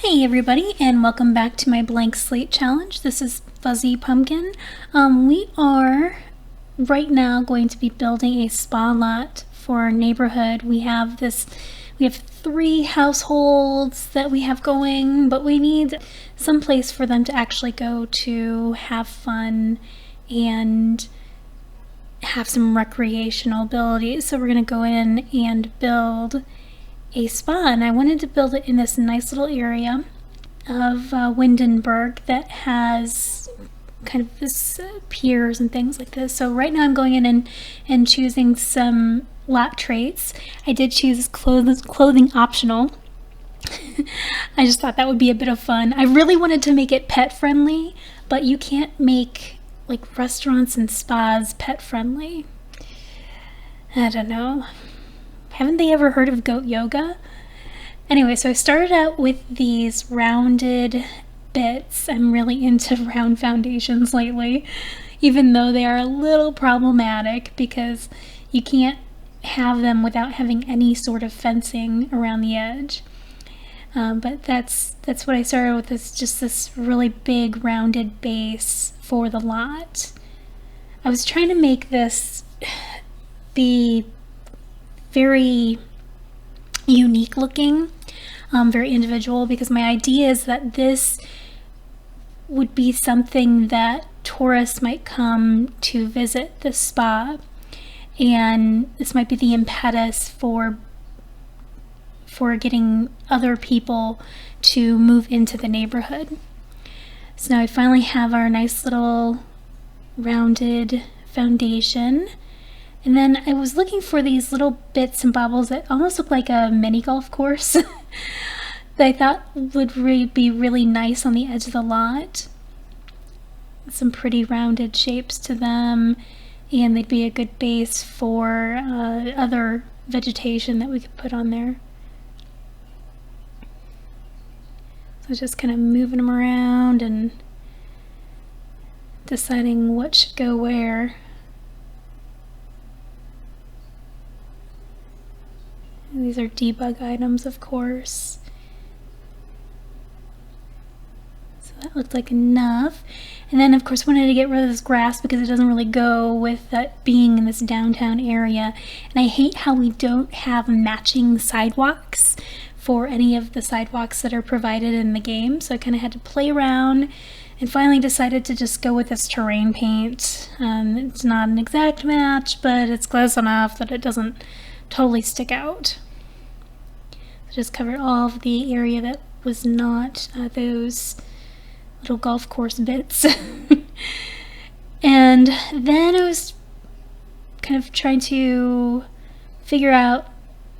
Hey everybody, and welcome back to my blank slate challenge. This is Fuzzy Pumpkin. We are right now going to be building a spa lot for our neighborhood. We have 3 households that we have going, but we need some place for them to actually go to have fun and have some recreational abilities. So we're going to go in and build a spa, and I wanted to build it in this nice little area of Windenburg that has kind of this piers and things like this. So right now I'm going in and choosing some lot traits. I did choose clothing optional. I just thought that would be a bit of fun. I really wanted to make it pet friendly, but you can't make like restaurants and spas pet friendly. I don't know. Haven't they ever heard of goat yoga? Anyway, so I started out with these rounded bits. I'm really into round foundations lately, even though they are a little problematic because you can't have them without having any sort of fencing around the edge. But that's what I started with, is just this really big rounded base for the lot. I was trying to make this be very unique looking, very individual, because my idea is that this would be something that tourists might come to visit the spa, and this might be the impetus for getting other people to move into the neighborhood. So now I finally have our nice little rounded foundation. And then I was looking for these little bits and bobbles that almost look like a mini golf course that I thought would be really nice on the edge of the lot. Some pretty rounded shapes to them, and they'd be a good base for other vegetation that we could put on there. So just kind of moving them around and deciding what should go where. These are debug items, of course. So that looked like enough. And then, of course, wanted to get rid of this grass because it doesn't really go with that being in this downtown area. And I hate how we don't have matching sidewalks for any of the sidewalks that are provided in the game. So I kind of had to play around and finally decided to just go with this terrain paint. It's not an exact match, but it's close enough that it doesn't totally stick out. Just covered all of the area that was not those little golf course bits. And then I was kind of trying to figure out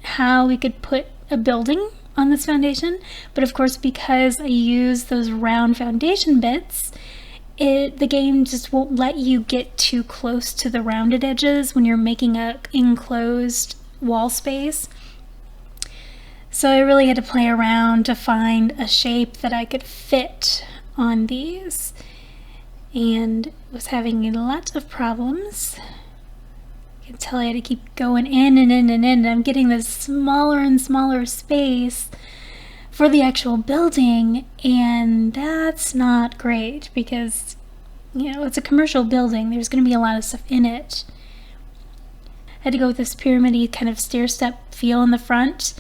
how we could put a building on this foundation, but of course because I use those round foundation bits, the game just won't let you get too close to the rounded edges when you're making a enclosed wall space. So I really had to play around to find a shape that I could fit on these, and was having a lot of problems. You can tell I had to keep going in and in and in, and I'm getting this smaller and smaller space for the actual building, and that's not great because, you know, it's a commercial building. There's going to be a lot of stuff in it. I had to go with this pyramid-y kind of stair-step feel in the front,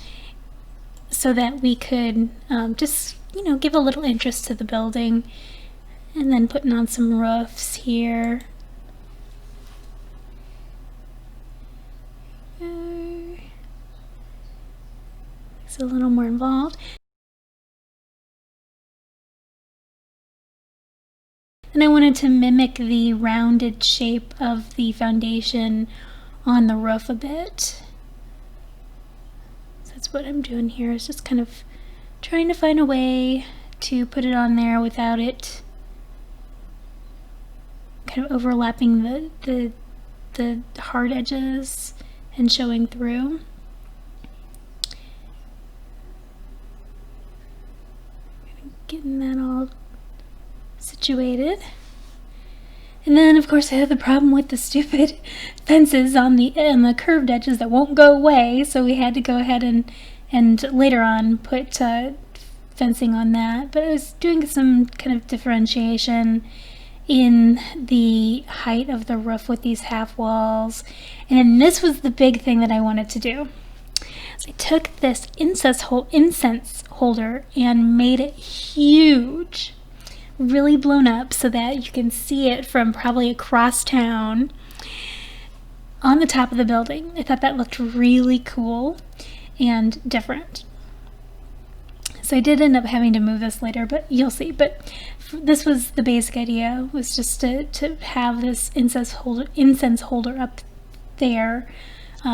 so that we could just, you know, give a little interest to the building. And then putting on some roofs here. It's a little more involved. And I wanted to mimic the rounded shape of the foundation on the roof a bit. That's what I'm doing here, is just kind of trying to find a way to put it on there without it kind of overlapping the hard edges and showing through. Getting that all situated. And then, of course, I have the problem with the stupid fences on the curved edges that won't go away, so we had to go ahead and later on put fencing on that, but I was doing some kind of differentiation in the height of the roof with these half walls. And then this was the big thing that I wanted to do. So I took this incense holder and made it huge, really blown up so that you can see it from probably across town on the top of the building. I thought that looked really cool and different. So I did end up having to move this later, but you'll see. But this was the basic idea, was just to have this incense holder up there,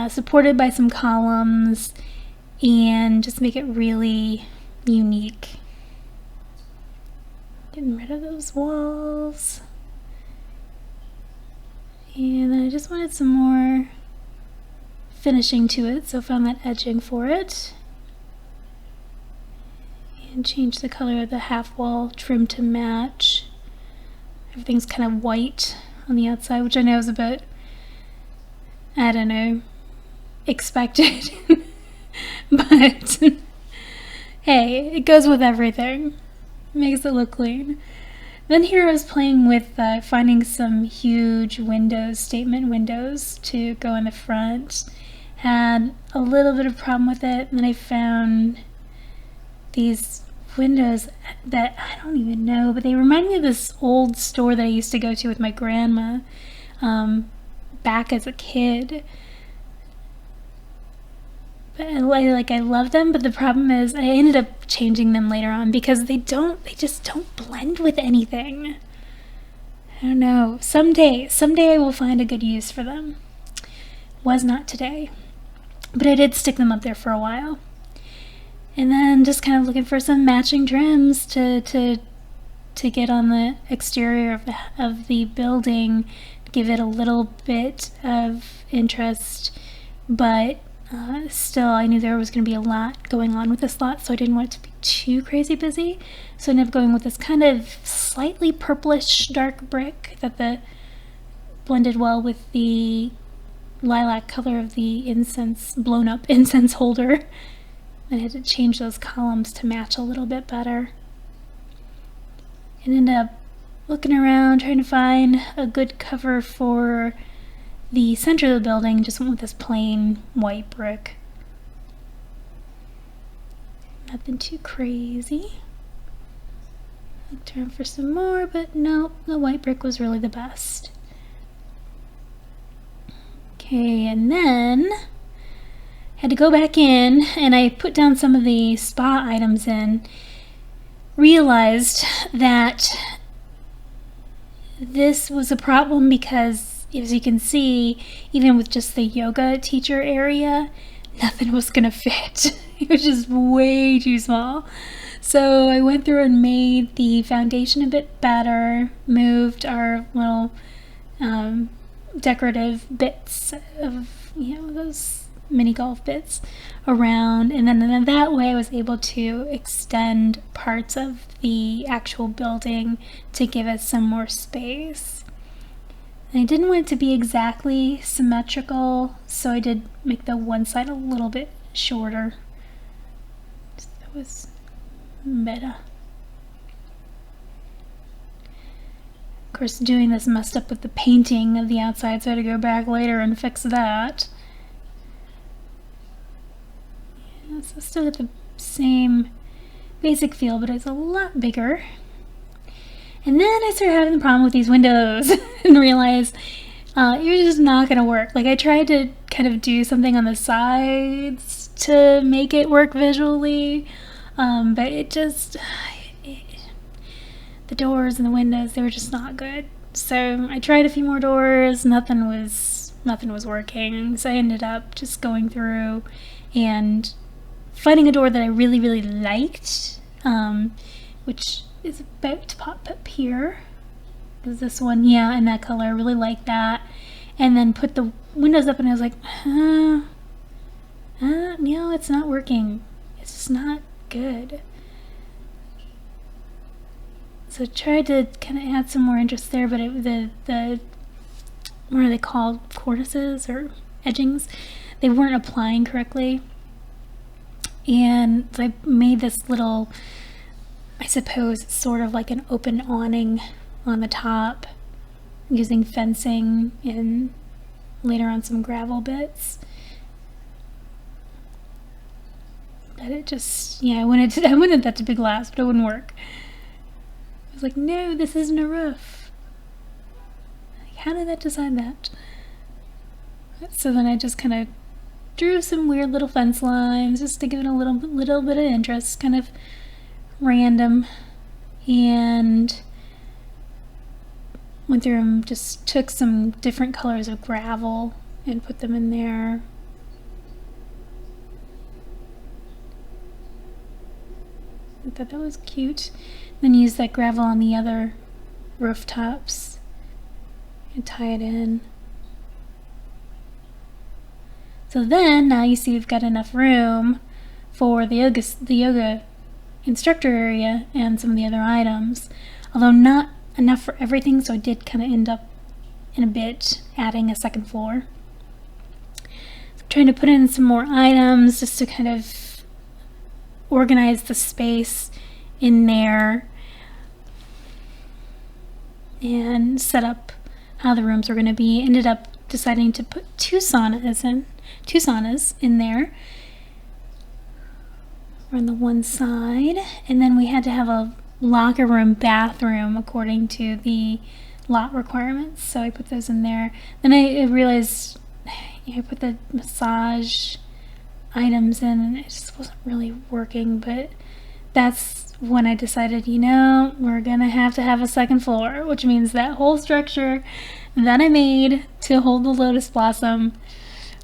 supported by some columns, and just make it really unique. Getting rid of those walls. And then I just wanted some more finishing to it, so I found that edging for it. And change the color of the half wall trim to match. Everything's kind of white on the outside, which I know is a bit, I don't know, expected. But hey, it goes with everything. Makes it look clean. Then here I was playing with finding some huge windows, statement windows to go in the front. Had a little bit of problem with it, and then I found these windows that I don't even know, but they remind me of this old store that I used to go to with my grandma back as a kid. But I love them, but the problem is I ended up changing them later on because they just don't blend with anything. I don't know. Someday I will find a good use for them. Was not today. But I did stick them up there for a while. And then just kind of looking for some matching trims to get on the exterior of the building, give it a little bit of interest, but still I knew there was going to be a lot going on with this lot, so I didn't want it to be too crazy busy. So I ended up going with this kind of slightly purplish dark brick that blended well with the lilac color of the blown up incense holder. I had to change those columns to match a little bit better. And ended up looking around, trying to find a good cover for the center of the building. Just went with this plain white brick. Nothing too crazy. Looked around for some more, but no, the white brick was really the best. Okay, and then had to go back in, and I put down some of the spa items in. Realized that this was a problem because, as you can see, even with just the yoga teacher area, nothing was gonna fit. It was just way too small. So I went through and made the foundation a bit better, moved our little decorative bits of, those mini golf bits around, and then that way I was able to extend parts of the actual building to give it some more space. And I didn't want it to be exactly symmetrical, so I did make the one side a little bit shorter. So that was better. Of course, doing this messed up with the painting of the outside, so I had to go back later and fix that. So still got the same basic feel, but it's a lot bigger. And then I started having the problem with these windows and realized you're just not going to work. Like, I tried to kind of do something on the sides to make it work visually, but the doors and the windows, they were just not good. So I tried a few more doors, nothing was working. So I ended up just going through and finding a door that I really, really liked, which is about to pop up here. Is this one? Yeah, in that color. I really like that. And then put the windows up, and I was like, no, it's not working. It's just not good. So I tried to kind of add some more interest there, but the what are they called? Cornices or edgings? They weren't applying correctly. And so I made this little suppose it's sort of like an open awning on the top, using fencing and later on some gravel bits. But it just, yeah, I wanted that to be glass, but it wouldn't work. I was like, no, this isn't a roof. Like, how did that decide that? So then I just kind of drew some weird little fence lines just to give it a little bit of interest, kind of random, and went through and just took some different colors of gravel and put them in there. I thought that was cute. Then use that gravel on the other rooftops and tie it in. So then, now you see we've got enough room for the yoga instructor area and some of the other items. Although not enough for everything, so I did kind of end up in a bit adding a second floor. So trying to put in some more items just to kind of organize the space in there and set up how the rooms were going to be. Ended up deciding to put two saunas in there on the one side, and then we had to have a locker room bathroom according to the lot requirements, so I put those in there. Then I realized I put the massage items in and it just wasn't really working, but that's when I decided, we're gonna have to have a second floor, which means that whole structure that I made to hold the lotus blossom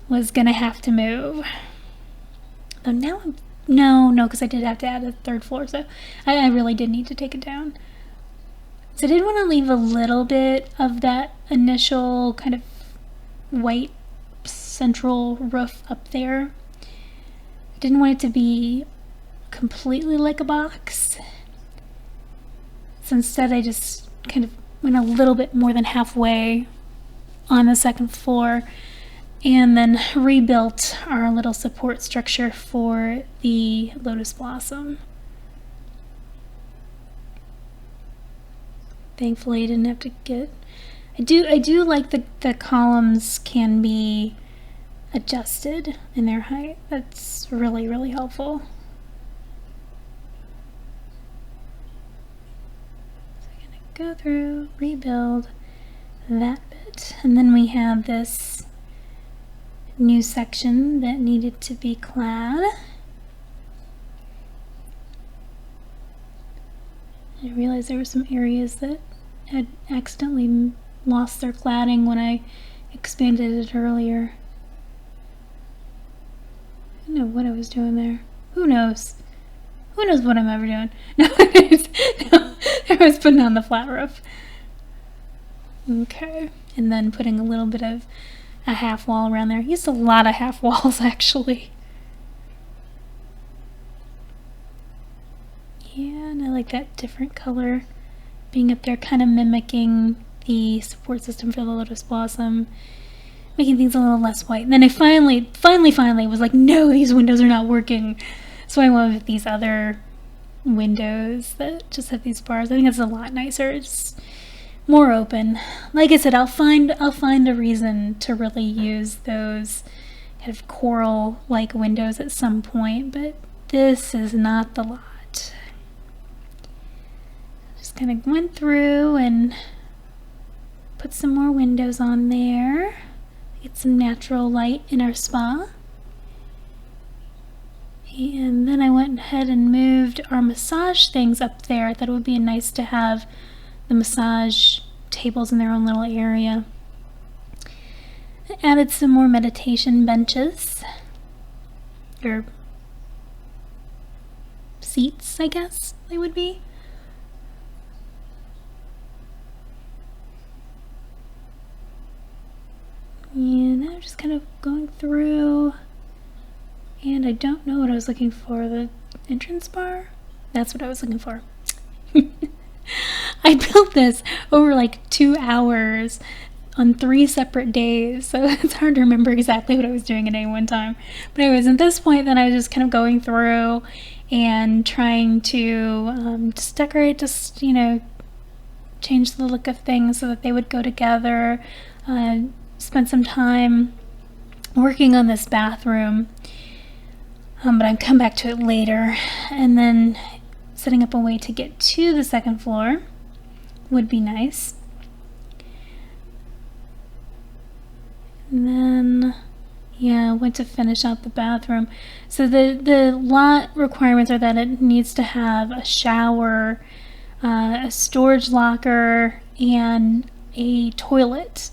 was gonna have to move. Though now no, because I did have to add a third floor, so I really did need to take it down. So I did want to leave a little bit of that initial kind of white central roof up there. I didn't want it to be completely like a box. So instead I just kind of went a little bit more than halfway on the second floor and then rebuilt our little support structure for the lotus blossom. Thankfully I didn't have to get... I do like the columns can be adjusted in their height. That's really, really helpful. So I'm gonna go through, rebuild that bit, and then we have this new section that needed to be clad. I realized there were some areas that had accidentally lost their cladding when I expanded it earlier. I don't know what I was doing there. Who knows? Who knows what I'm ever doing? No, I was putting on the flat roof. Okay, and then putting a little bit of a half wall around there. I used a lot of half walls actually. Yeah, and I like that different color being up there, kind of mimicking the support system for the lotus blossom, making things a little less white. And then I finally was like, no, these windows are not working. So I went with these other windows that just have these bars. I think it's a lot nicer. It's more open. Like I said, I'll find a reason to really use those kind of coral-like windows at some point, but this is not the lot. Just kind of went through and put some more windows on there. Get some natural light in our spa. And then I went ahead and moved our massage things up there. I thought it would be nice to have the massage tables in their own little area. I added some more meditation benches, or seats, I guess they would be. And I'm just kind of going through, and I don't know what I was looking for. The entrance bar? That's what I was looking for. I built this over like 2 hours on 3 separate days, so it's hard to remember exactly what I was doing at any one time. But anyways, at this point, then I was just kind of going through and trying to just decorate, just, change the look of things so that they would go together. Spent some time working on this bathroom, but I'll come back to it later. And then setting up a way to get to the second floor would be nice. And then, yeah, went to finish out the bathroom. So the lot requirements are that it needs to have a shower, a storage locker, and a toilet.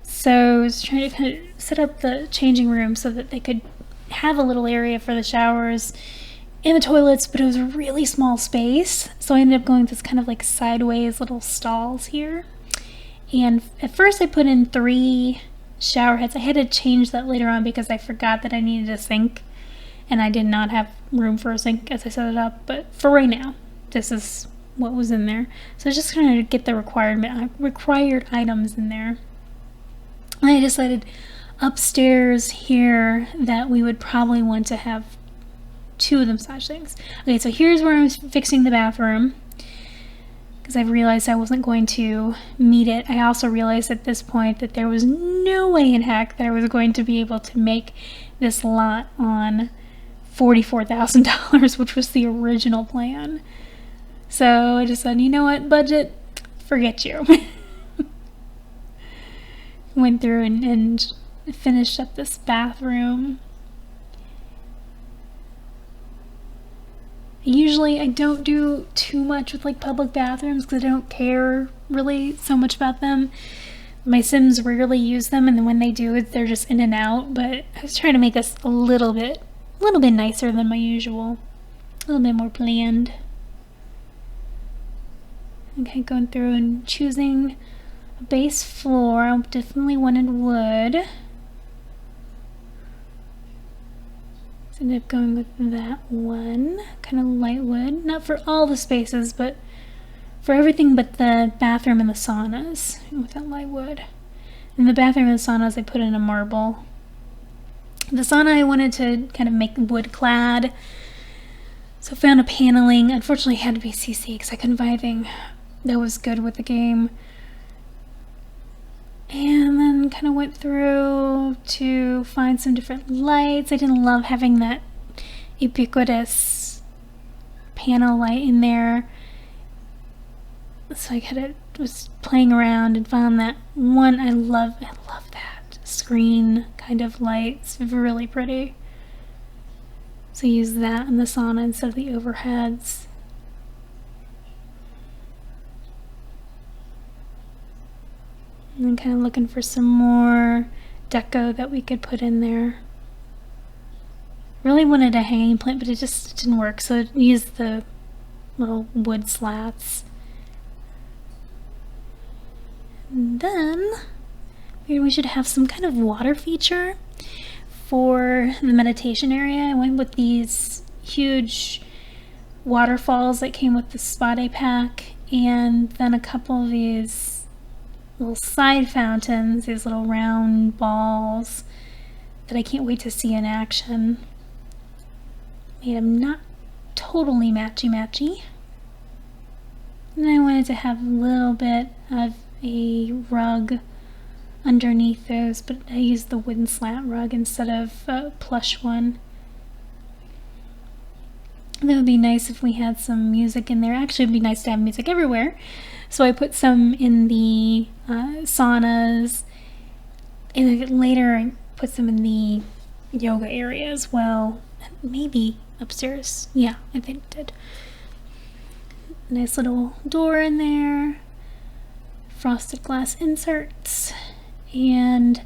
So I was trying to kind of set up the changing room so that they could have a little area for the showers and the toilets, but it was a really small space. So I ended up going with this kind of like sideways little stalls here. And at first I put in 3 shower heads. I had to change that later on because I forgot that I needed a sink, and I did not have room for a sink as I set it up. But for right now, this is what was in there. So I was just trying to get the required items in there. And I decided upstairs here that we would probably want to have 2 of the massage things. Okay, so here's where I'm fixing the bathroom, because I realized I wasn't going to meet it. I also realized at this point that there was no way in heck that I was going to be able to make this lot on $44,000, which was the original plan. So I just said, you know what, budget, forget you. Went through and finished up this bathroom. Usually I don't do too much with like public bathrooms because I don't care really so much about them. My Sims rarely use them, and then when they do, they're just in and out. But I was trying to make this a little bit nicer than my usual, a little bit more planned. Okay, going through and choosing a base floor. I definitely wanted wood. Ended up going with that one, kind of light wood. Not for all the spaces, but for everything but the bathroom and the saunas with that light wood. In the bathroom and the saunas, I put in a marble. The sauna I wanted to kind of make wood clad, so I found a paneling. Unfortunately, it had to be CC because I couldn't find anything that was good with the game. And then kind of went through to find some different lights. I didn't love having that ubiquitous panel light in there, so I kind of was playing around and found that one. I love that screen kind of light. It's really pretty. So I use that in the sauna instead of the overheads. And then kind of looking for some more deco that we could put in there. Really wanted a hanging plant, but it just didn't work, so I used the little wood slats. And then maybe we should have some kind of water feature for the meditation area. I went with these huge waterfalls that came with the spa day pack, and then a couple of these little side fountains, these little round balls that I can't wait to see in action. Made them not totally matchy-matchy. And I wanted to have a little bit of a rug underneath those, but I used the wooden slat rug instead of a plush one. That would be nice if we had some music in there. Actually, it would be nice to have music everywhere. So I put some in the saunas, and later I put some in the yoga area as well. Maybe upstairs. Yeah, I think it did. Nice little door in there, frosted glass inserts, and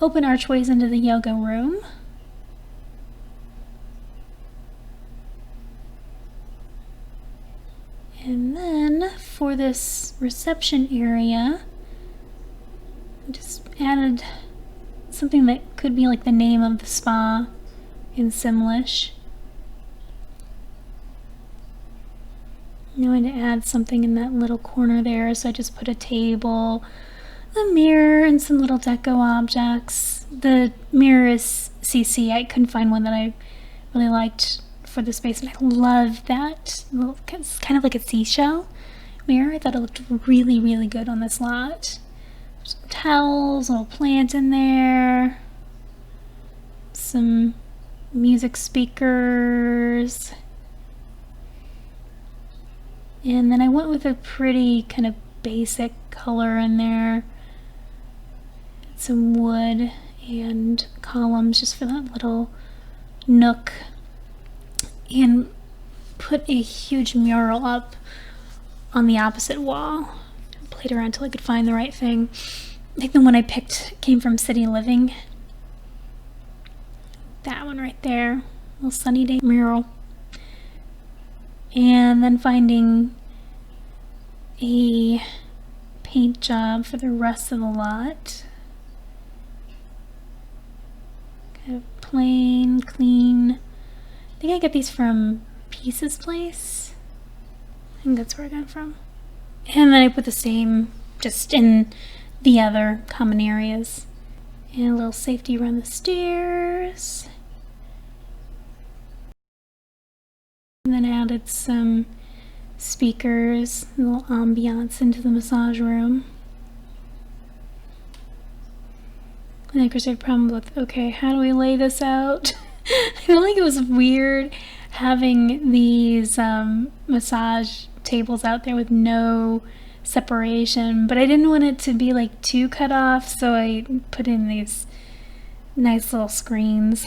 open archways into the yoga room. And then for this reception area, I just added something that could be like the name of the spa in Simlish. I wanted to add something in that little corner there, so I just put a table, a mirror, and some little deco objects. The mirror is CC. I couldn't find one that I really liked for the space, and I love that little, it's kind of like a seashell mirror. I thought it looked really, really good on this lot. Some towels, a little plant in there, some music speakers, and then I went with a pretty kind of basic color in there. Some wood and columns just for that little nook, and put a huge mural up on the opposite wall. Played around till I could find the right thing. I think the one I picked came from City Living. That one right there, little sunny day mural. And then finding a paint job for the rest of the lot. Kind of plain, clean. I think I got these from Pieces Place. I think that's where I got it from. And then I put the same just in the other common areas. And a little safety around the stairs. And then added some speakers, a little ambiance into the massage room. And of course I had a problem with, okay, how do we lay this out? I feel like it was weird having these massage tables out there with no separation, but I didn't want it to be like too cut off, so I put in these nice little screens.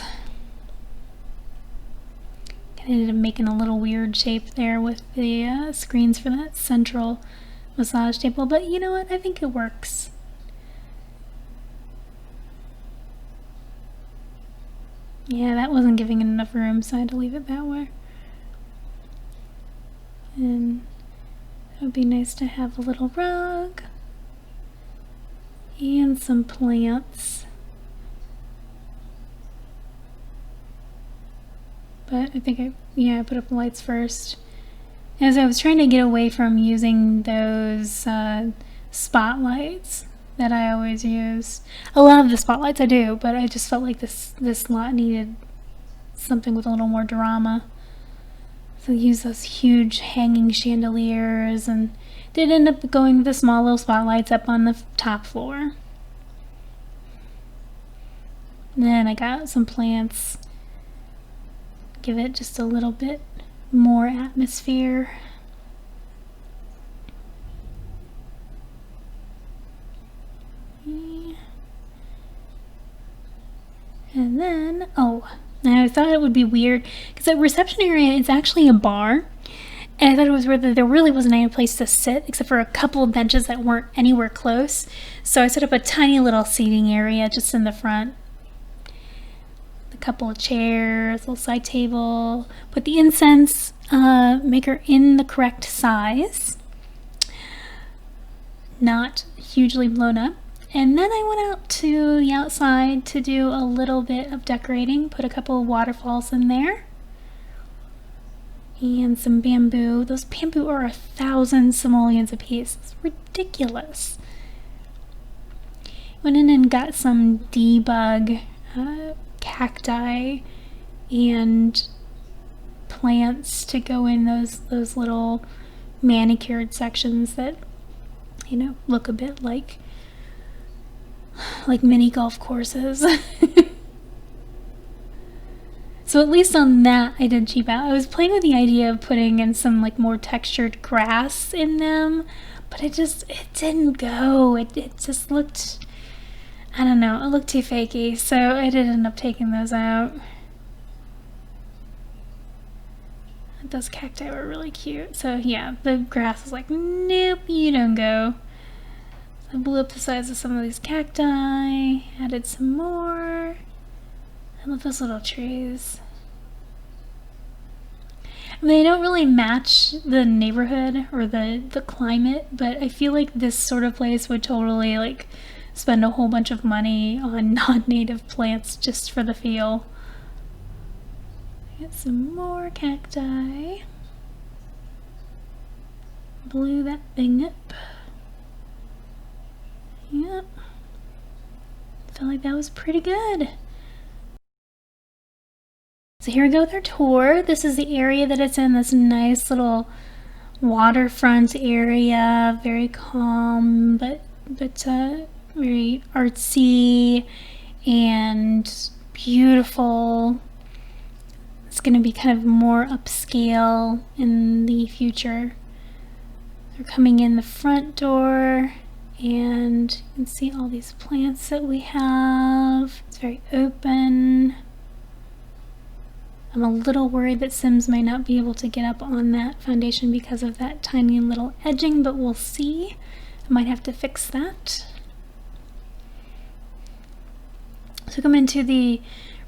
I ended up making a little weird shape there with the screens for that central massage table, but you know what, I think it works. Yeah, that wasn't giving it enough room, so I had to leave it that way. And it would be nice to have a little rug and some plants. But I think I put up the lights first. As I was trying to get away from using those spotlights that I always use. A lot of the spotlights I do, but I just felt like this lot needed something with a little more drama. So I used those huge hanging chandeliers, and did end up going with the small little spotlights up on the top floor. And then I got some plants. Give it just a little bit more atmosphere. And then, I thought it would be weird because the reception area is actually a bar, and I thought it was weird that there really wasn't any place to sit except for a couple of benches that weren't anywhere close. So I set up a tiny little seating area just in the front. A couple of chairs, a little side table. Put the incense maker in the correct size, not hugely blown up. And then I went out to the outside to do a little bit of decorating. Put a couple of waterfalls in there. And some bamboo. Those bamboo are 1,000 simoleons a piece. It's ridiculous. Went in and got some debug cacti and plants to go in those little manicured sections that, you know, look a bit like mini golf courses. So at least on that I did cheap out. I was playing with the idea of putting in some like more textured grass in them, but it didn't go. It just looked, I don't know, it looked too fakey, so I did end up taking those out. Those cacti were really cute. So yeah, the grass was like, nope, you don't go. I blew up the size of some of these cacti, added some more. I love those little trees. I mean, they don't really match the neighborhood or the climate, but I feel like this sort of place would totally like spend a whole bunch of money on non-native plants just for the feel. Get some more cacti. Blew that thing up. Yep. Felt like that was pretty good. So here we go with our tour. This is the area that it's in, this nice little waterfront area, very calm, but very artsy and beautiful. It's going to be kind of more upscale in the future. We're coming in the front door, and you can see all these plants that we have. It's very open. I'm a little worried that Sims might not be able to get up on that foundation because of that tiny little edging, but we'll see. I might have to fix that. So come into the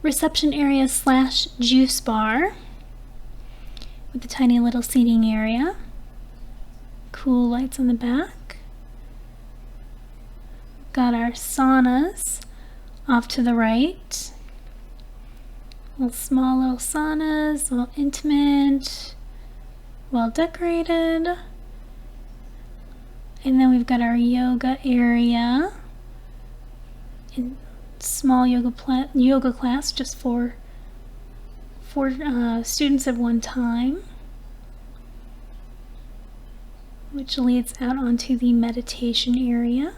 reception area / juice bar with a tiny little seating area. Cool lights on the back. Got our saunas off to the right. Small little saunas, a little intimate, well decorated. And then we've got our yoga area. And small yoga class just for students at one time, which leads out onto the meditation area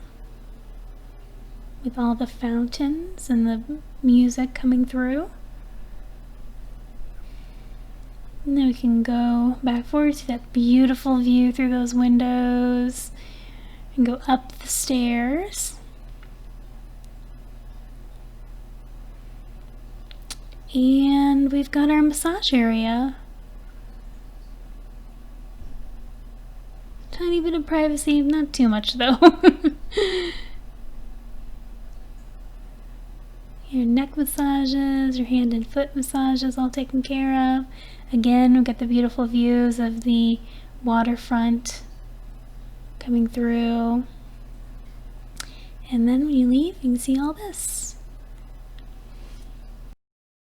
with all the fountains and the music coming through. And then we can go back forward to that beautiful view through those windows and go up the stairs. And we've got our massage area. Tiny bit of privacy, not too much though. Your neck massages, your hand and foot massages all taken care of. Again, we've got the beautiful views of the waterfront coming through. And then when you leave, you can see all this.